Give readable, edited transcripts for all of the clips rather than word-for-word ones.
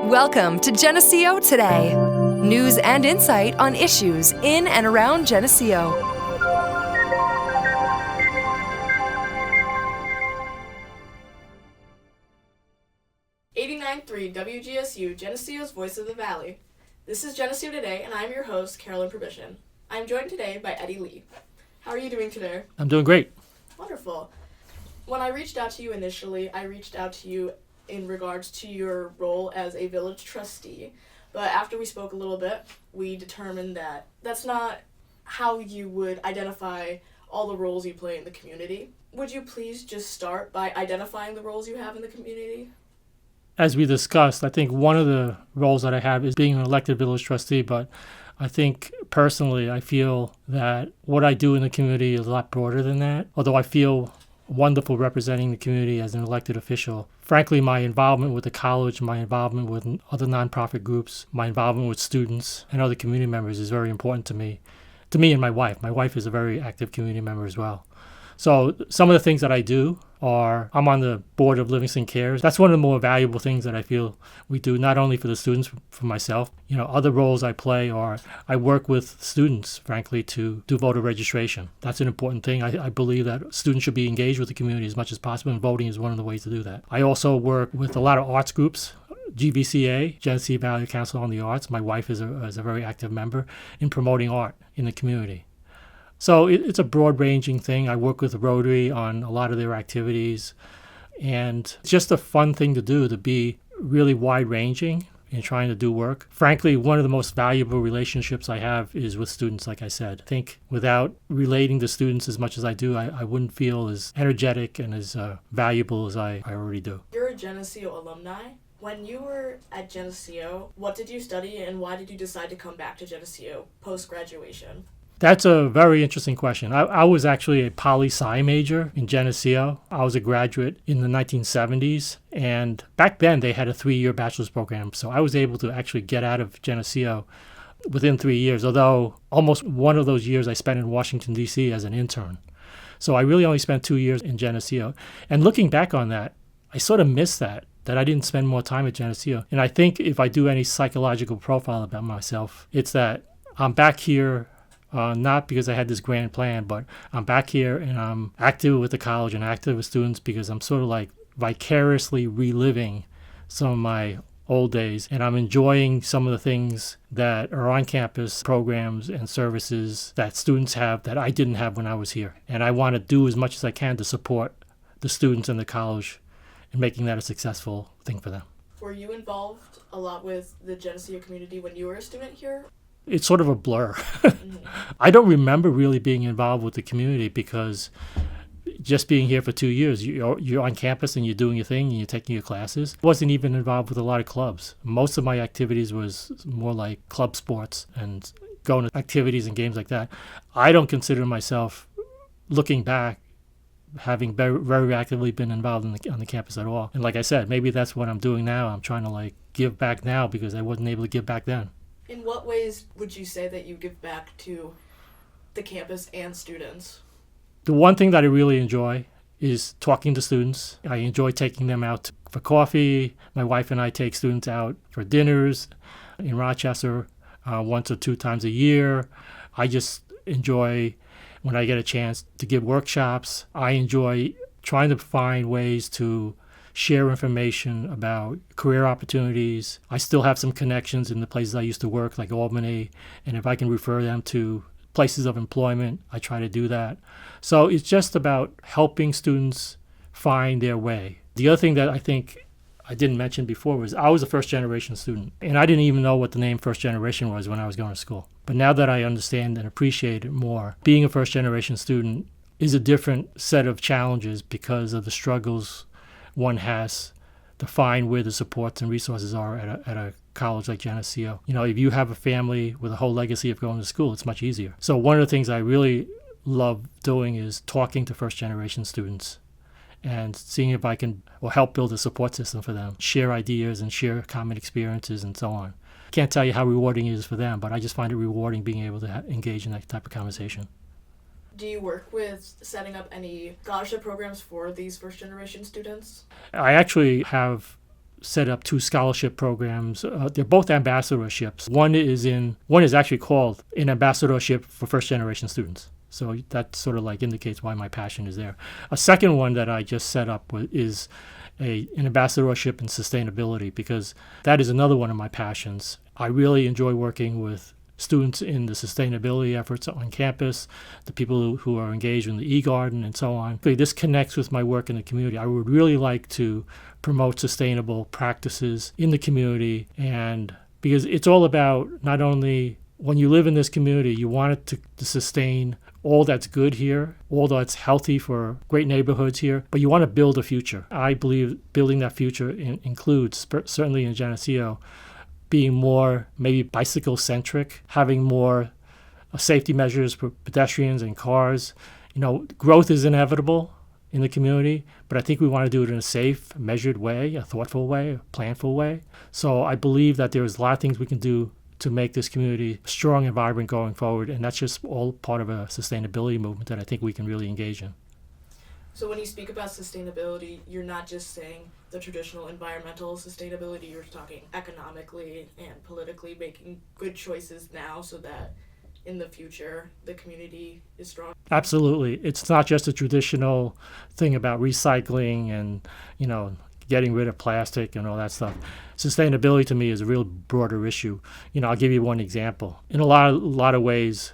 Welcome to Geneseo Today. News and insight on issues in and around Geneseo. .3 WGSU, Geneseo's Voice of the Valley. This is Geneseo Today, and I'm your host, Carolyn Przybycien. I'm joined today by Eddie Lee. How are you doing today? I'm doing great. Wonderful. When I reached out to you initially, I reached out to you in regards to your role as a village trustee. But after we spoke a little bit, we determined that that's not how you would identify all the roles you play in the community. Would you please just start by identifying the roles you have in the community? As we discussed, I think one of the roles that I have is being an elected village trustee, but I think personally I feel that what I do in the community is a lot broader than that. Although I feel wonderful representing the community as an elected official. Frankly, my involvement with the college, my involvement with other nonprofit groups, my involvement with students and other community members is very important to me and my wife. My wife is a very active community member as well. So some of the things that I do are, I'm on the board of Livingston Cares. That's one of the more valuable things that I feel we do, not only for the students, for myself. You know, other roles I play are, I work with students, frankly, to do voter registration. That's an important thing. I believe that students should be engaged with the community as much as possible, and voting is one of the ways to do that. I also work with a lot of arts groups, GVCA, Geneseo Valley Council on the Arts. My wife is a very active member in promoting art in the community. So it's a broad-ranging thing. I work with Rotary on a lot of their activities, and it's just a fun thing to do, to be really wide-ranging in trying to do work. Frankly, one of the most valuable relationships I have is with students, like I said. I think without relating to students as much as I do, I wouldn't feel as energetic and as valuable as I already do. You're a Geneseo alumni. When you were at Geneseo, what did you study and why did you decide to come back to Geneseo post-graduation? That's a very interesting question. I was actually a poli-sci major in Geneseo. I was a graduate in the 1970s, and back then they had a 3-year bachelor's program, so I was able to actually get out of Geneseo within 3 years, although almost one of those years I spent in Washington, D.C. as an intern. So I really only spent 2 years in Geneseo. And looking back on that, I sort of miss that I didn't spend more time at Geneseo. And I think if I do any psychological profile about myself, it's that I'm back here not because I had this grand plan, but I'm back here and I'm active with the college and active with students because I'm sort of like vicariously reliving some of my old days. And I'm enjoying some of the things that are on campus, programs and services that students have that I didn't have when I was here. And I want to do as much as I can to support the students in the college and making that a successful thing for them. Were you involved a lot with the Geneseo community when you were a student here? It's sort of a blur. I don't remember really being involved with the community because just being here for 2 years, you're on campus and you're doing your thing and you're taking your classes. I wasn't even involved with a lot of clubs. Most of my activities was more like club sports and going to activities and games like that. I don't consider myself, looking back, having very, very actively been involved on the campus at all. And like I said, maybe that's what I'm doing now. I'm trying to give back now because I wasn't able to give back then. In what ways would you say that you give back to the campus and students? The one thing that I really enjoy is talking to students. I enjoy taking them out for coffee. My wife and I take students out for dinners in Rochester 1 or 2 times a year. I just enjoy when I get a chance to give workshops. I enjoy trying to find ways to share information about career opportunities. I still have some connections in the places I used to work, like Albany, and if I can refer them to places of employment, I try to do that. So it's just about helping students find their way. The other thing that I think I didn't mention before was I was a first-generation student, and I didn't even know what the name first generation was when I was going to school. But now that I understand and appreciate it more, being a first-generation student is a different set of challenges because of the struggles one has to find where the supports and resources are at a college like Geneseo. You know, if you have a family with a whole legacy of going to school, it's much easier. So one of the things I really love doing is talking to first-generation students and seeing if I can help build a support system for them, share ideas and share common experiences and so on. Can't tell you how rewarding it is for them, but I just find it rewarding being able to engage in that type of conversation. Do you work with setting up any scholarship programs for these first-generation students? I actually have set up 2 scholarship programs. They're both ambassadorships. One is actually called an ambassadorship for first-generation students. So that sort of like indicates why my passion is there. A second one that I just set up is an ambassadorship in sustainability, because that is another one of my passions. I really enjoy working with students in the sustainability efforts on campus, the people who are engaged in the e-garden and so on. This connects with my work in the community. I would really like to promote sustainable practices in the community, and because it's all about not only when you live in this community, you want it to sustain all that's good here, all that's healthy for great neighborhoods here, but you want to build a future. I believe building that future includes, certainly in Geneseo, being more maybe bicycle-centric, having more safety measures for pedestrians and cars. Growth is inevitable in the community, but I think we want to do it in a safe, measured way, a thoughtful way, a planful way. So I believe that there's a lot of things we can do to make this community strong and vibrant going forward, and that's just all part of a sustainability movement that I think we can really engage in. So when you speak about sustainability, you're not just saying the traditional environmental sustainability, you're talking economically and politically, making good choices now so that in the future the community is strong. Absolutely. It's not just a traditional thing about recycling and, getting rid of plastic and all that stuff. Sustainability to me is a real broader issue. I'll give you one example. In a lot of ways,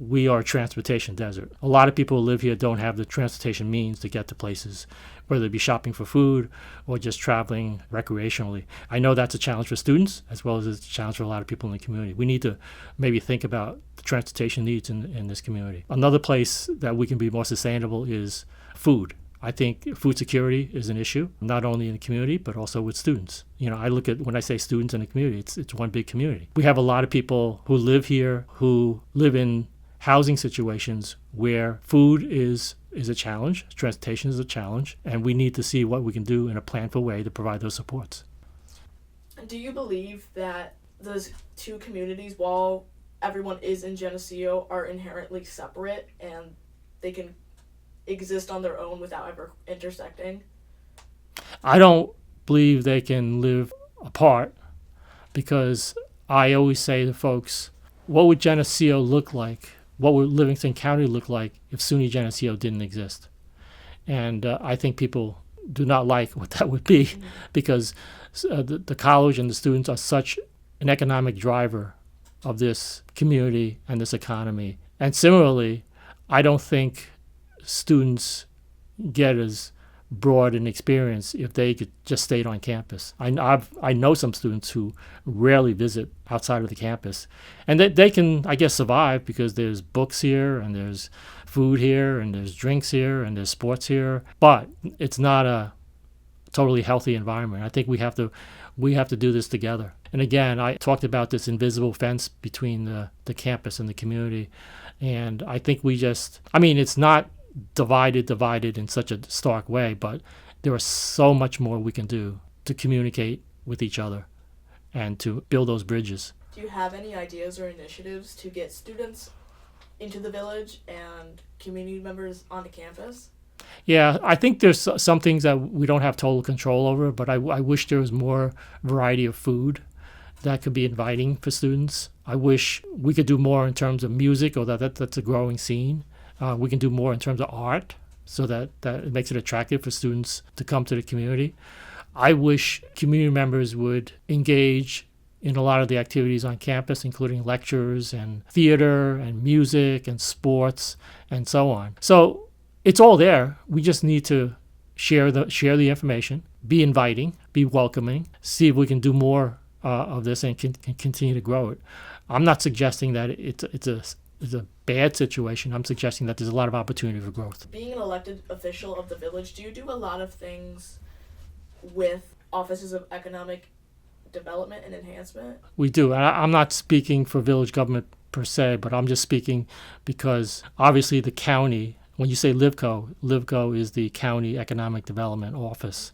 we are a transportation desert. A lot of people who live here don't have the transportation means to get to places, whether it be shopping for food or just traveling recreationally. I know that's a challenge for students as well as it's a challenge for a lot of people in the community. We need to maybe think about the transportation needs in this community. Another place that we can be more sustainable is food. I think food security is an issue, not only in the community, but also with students. I look at, when I say students in the community, it's one big community. We have a lot of people who live here, who live in housing situations where food is a challenge, transportation is a challenge, and we need to see what we can do in a planful way to provide those supports. Do you believe that those two communities, while everyone is in Geneseo, are inherently separate and they can exist on their own without ever intersecting? I don't believe they can live apart, because I always say to folks, what would Geneseo look like? What would Livingston County look like if SUNY Geneseo didn't exist? And I think people do not like what that would be, because the college and the students are such an economic driver of this community and this economy. And similarly, I don't think students get as broad an experience if they could just stayed on campus. I know some students who rarely visit outside of the campus, and they can, I guess, survive because there's books here and there's food here and there's drinks here and there's sports here, but it's not a totally healthy environment. I think we have to do this together. And again, I talked about this invisible fence between the campus and the community, and I think it's not divided in such a stark way, but there is so much more we can do to communicate with each other and to build those bridges. Do you have any ideas or initiatives to get students into the village and community members onto campus? Yeah, I think there's some things that we don't have total control over, but I wish there was more variety of food that could be inviting for students. I wish we could do more in terms of music, or that's a growing scene. We can do more in terms of art so that it makes it attractive for students to come to the community. I wish community members would engage in a lot of the activities on campus, including lectures and theater and music and sports and so on. So it's all there. We just need to share the information, be inviting, be welcoming, see if we can do more of this and can continue to grow it. I'm not suggesting that it's a bad situation. I'm suggesting that there's a lot of opportunity for growth. Being an elected official of the village, do you do a lot of things with offices of economic development and enhancement? We do. I'm not speaking for village government per se, but I'm just speaking because obviously the county, when you say LIVCO is the County Economic Development Office,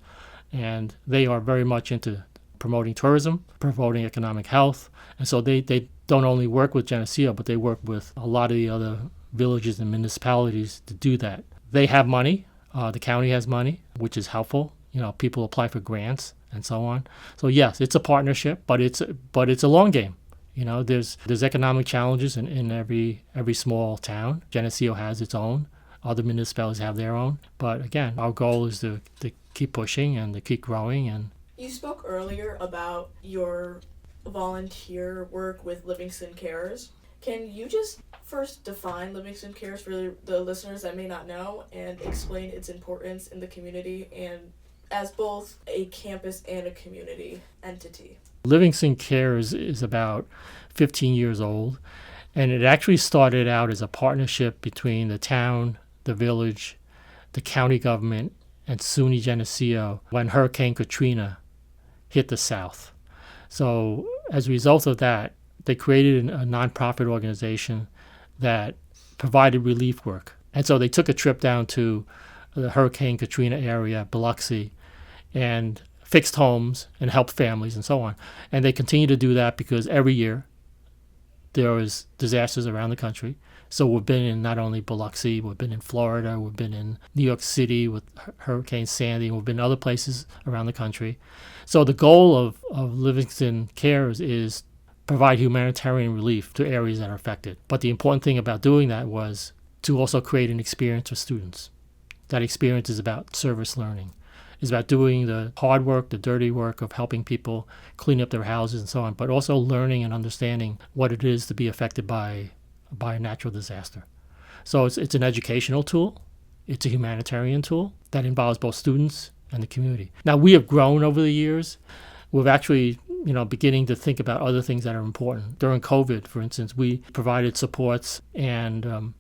and they are very much into promoting tourism, promoting economic health, and so they don't only work with Geneseo, but they work with a lot of the other villages and municipalities to do that. They have money. The county has money, which is helpful people apply for grants and so on. So yes, it's a partnership, but it's a long game. There's economic challenges in every small town. Geneseo has its own. Other municipalities have their own. But again, our goal is to keep pushing and to keep growing. And you spoke earlier about your volunteer work with Livingston Cares. Can you just first define Livingston Cares for the listeners that may not know and explain its importance in the community and as both a campus and a community entity? Livingston Cares is about 15 years old, and it actually started out as a partnership between the town, the village, the county government, and SUNY Geneseo when Hurricane Katrina hit the South. So as a result of that, they created a nonprofit organization that provided relief work. And so they took a trip down to the Hurricane Katrina area, Biloxi, and fixed homes and helped families and so on. And they continue to do that because every year there is disasters around the country. So we've been in not only Biloxi, we've been in Florida, we've been in New York City with Hurricane Sandy, we've been other places around the country. So the goal of Livingston Cares is provide humanitarian relief to areas that are affected. But the important thing about doing that was to also create an experience for students. That experience is about service learning. It's about doing the hard work, the dirty work of helping people clean up their houses and so on, but also learning and understanding what it is to be affected by a natural disaster. So it's an educational tool. It's a humanitarian tool that involves both students and the community. Now, we have grown over the years. We've actually, beginning to think about other things that are important. During COVID, for instance, we provided supports and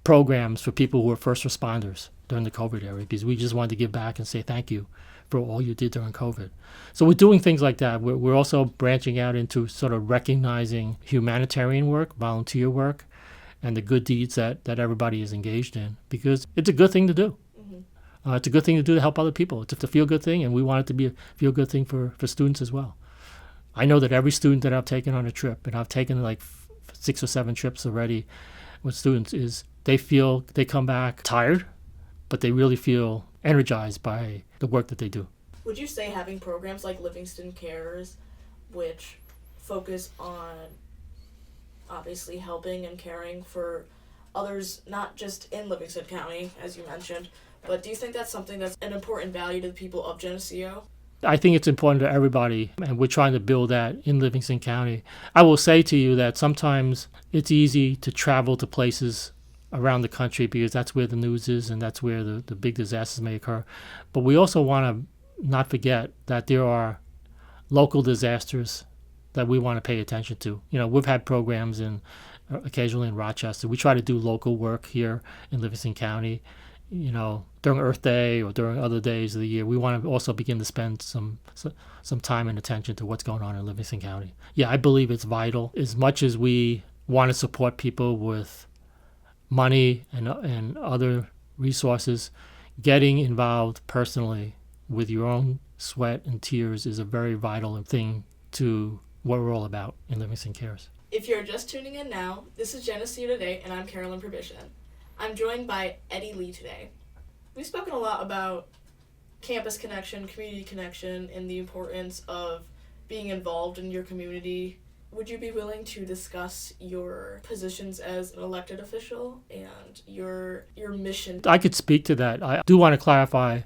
programs for people who were first responders during the COVID era because we just wanted to give back and say thank you for all you did during COVID. So we're doing things like that. We're also branching out into sort of recognizing humanitarian work, volunteer work, and the good deeds that everybody is engaged in because it's a good thing to do. Mm-hmm. It's a good thing to do to help other people. It's a feel-good thing, and we want it to be a feel-good thing for students as well. I know that every student that I've taken on a trip, and I've taken like 6 or 7 trips already with students, is they come back tired, but they really feel energized by the work that they do. Would you say having programs like Livingston Cares, which focus on obviously helping and caring for others, not just in Livingston County, as you mentioned, but do you think that's something that's an important value to the people of Geneseo? I think it's important to everybody, and we're trying to build that in Livingston County. I will say to you that sometimes it's easy to travel to places around the country because that's where the news is and that's where the big disasters may occur. But we also want to not forget that there are local disasters that we want to pay attention to. We've had programs occasionally in Rochester. We try to do local work here in Livingston County. During Earth Day or during other days of the year, we want to also begin to spend some time and attention to what's going on in Livingston County. Yeah, I believe it's vital. As much as we want to support people with money and other resources, getting involved personally with your own sweat and tears is a very vital thing to what we're all about in Livingston Cares. If you're just tuning in now, this is Geneseo Today, and I'm Carolyn Przybycien. I'm joined by Eddie Lee today. We've spoken a lot about campus connection, community connection, and the importance of being involved in your community. Would you be willing to discuss your positions as an elected official and your mission? I could speak to that. I do want to clarify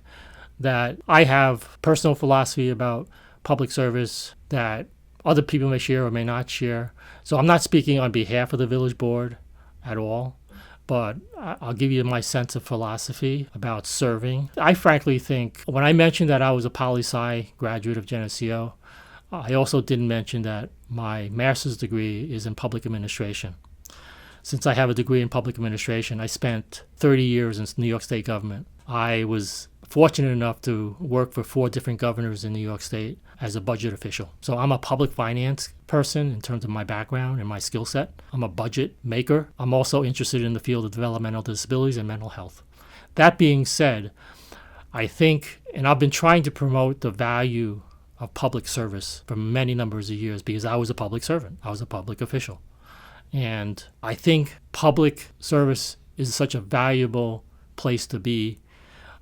that I have personal philosophy about public service that other people may share or may not share. So I'm not speaking on behalf of the village board at all, but I'll give you my sense of philosophy about serving. I frankly think when I mentioned that I was a poli-sci graduate of Geneseo, I also didn't mention that my master's degree is in public administration. Since I have a degree in public administration, I spent 30 years in New York State government. I was fortunate enough to work for 4 different governors in New York State as a budget official. So I'm a public finance person in terms of my background and my skill set. I'm a budget maker. I'm also interested in the field of developmental disabilities and mental health. That being said, I think, and I've been trying to promote the value of public service for many numbers of years because I was a public servant. I was a public official. And I think public service is such a valuable place to be.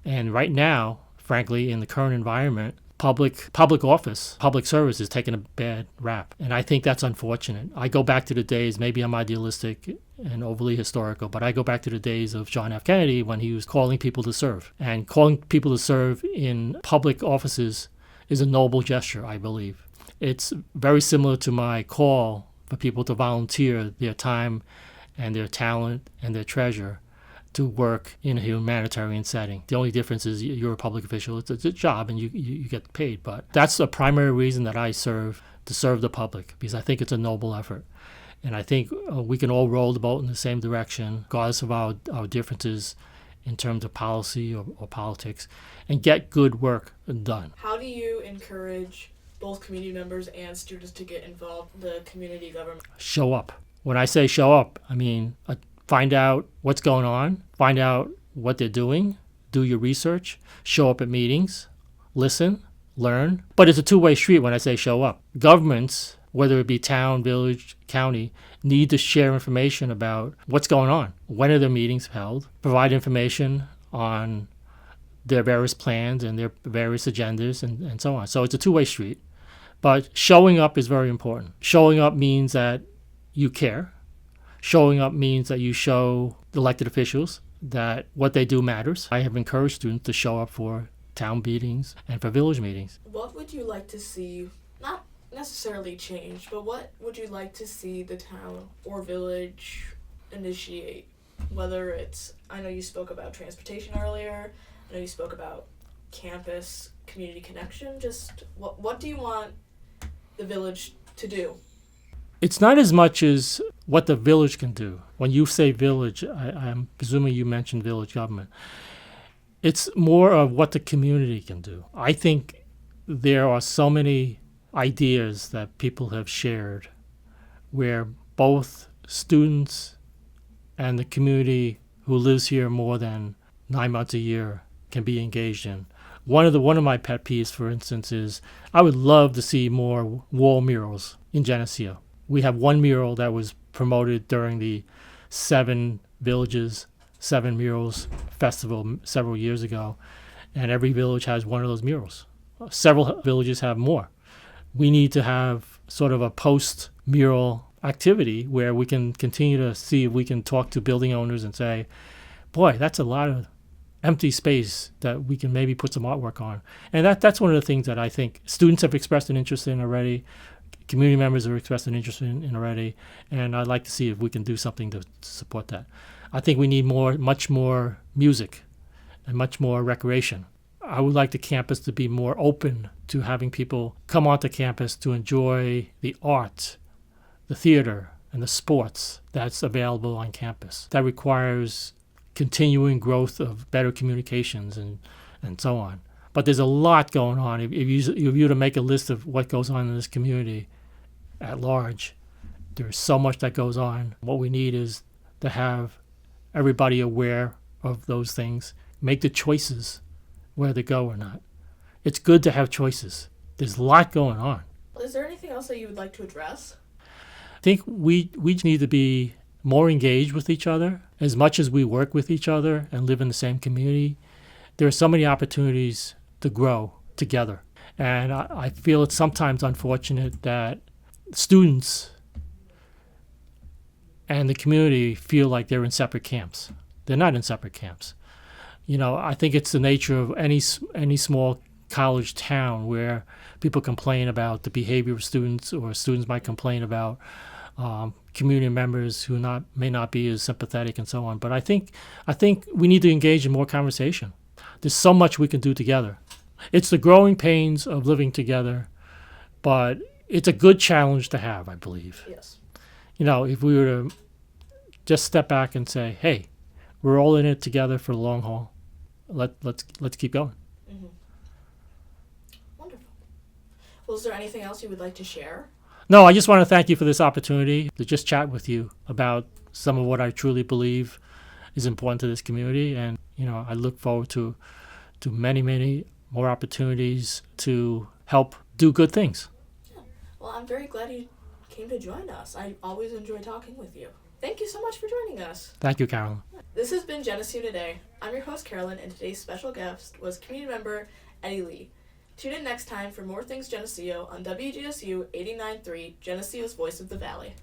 And right now, frankly, in the current environment, public office, public service is taking a bad rap. And I think that's unfortunate. I go back to the days, maybe I'm idealistic and overly historical, but I go back to the days of John F. Kennedy when he was calling people to serve. And calling people to serve in public offices is a noble gesture, I believe. It's very similar to my call for people to volunteer their time and their talent and their treasure to work in a humanitarian setting. The only difference is you're a public official. It's a job and you get paid. But that's the primary reason that I serve, to serve the public, because I think it's a noble effort. And I think we can all row the boat in the same direction, regardless of our differences in terms of policy or politics, and get good work done. How do you encourage both community members and students to get involved in the community government? Show up. When I say show up, I mean find out what's going on, find out what they're doing, do your research, show up at meetings, listen, learn. But it's a two-way street when I say show up. Governments, whether it be town, village, county, need to share information about what's going on. When are their meetings held? Provide information on their various plans and their various agendas and so on. So it's a two-way street. But showing up is very important. Showing up means that you care. Showing up means that you show the elected officials that what they do matters. I have encouraged students to show up for town meetings and for village meetings. What would you like to see, not necessarily change, but what would you like to see the town or village initiate? Whether it's, I know you spoke about transportation earlier, I know you spoke about campus, community connection, just what do you want the village to do? It's not as much as what the village can do. When you say village, I'm presuming you mentioned village government. It's more of what the community can do. I think there are so many ideas that people have shared where both students and the community who lives here more than 9 months a year can be engaged in. One of my pet peeves, for instance, is I would love to see more wall murals in Geneseo. We have one mural that was promoted during the 7 Villages, 7 Murals Festival several years ago, and every village has one of those murals. Several villages have more. We need to have sort of a post-mural activity where we can continue to see if we can talk to building owners and say, boy, that's a lot of empty space that we can maybe put some artwork on. And that's one of the things that I think students have expressed an interest in already. Community members have expressed an interest in already, and I'd like to see if we can do something to support that. I think we need much more music and much more recreation. I would like the campus to be more open to having people come onto campus to enjoy the art, the theater, and the sports that's available on campus. That requires continuing growth of better communications and so on. But there's a lot going on. If you were to make a list of what goes on in this community at large, there's so much that goes on. What we need is to have everybody aware of those things, make the choices whether to go or not. It's good to have choices. There's a lot going on. Is there anything else that you would like to address? I think we need to be more engaged with each other. As much as we work with each other and live in the same community, there are so many opportunities to grow together. And I feel it's sometimes unfortunate that students and the community feel like they're in separate camps. They're not in separate camps. You know, I think it's the nature of any small college town where people complain about the behavior of students, or students might complain about community members who may not be as sympathetic and so on. But I think we need to engage in more conversation. There's so much we can do together. It's the growing pains of living together, but it's a good challenge to have, I believe. Yes. You know, if we were to just step back and say, hey, we're all in it together for the long haul. Let's keep going. Mm-hmm. Wonderful. Well, is there anything else you would like to share? No, I just want to thank you for this opportunity to just chat with you about some of what I truly believe is important to this community. And, you know, I look forward to many, many more opportunities to help do good things. Yeah. Well, I'm very glad you came to join us. I always enjoy talking with you. Thank you so much for joining us. Thank you, Carolyn. This has been Geneseo Today. I'm your host, Carolyn, and today's special guest was community member Eddie Lee. Tune in next time for more things Geneseo on WGSU 89.3, Geneseo's Voice of the Valley.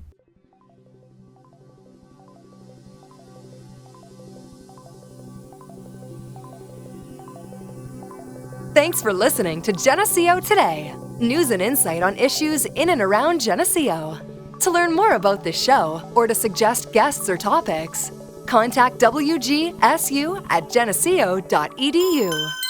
Thanks for listening to Geneseo Today, news and insight on issues in and around Geneseo. To learn more about this show or to suggest guests or topics, contact WGSU@geneseo.edu.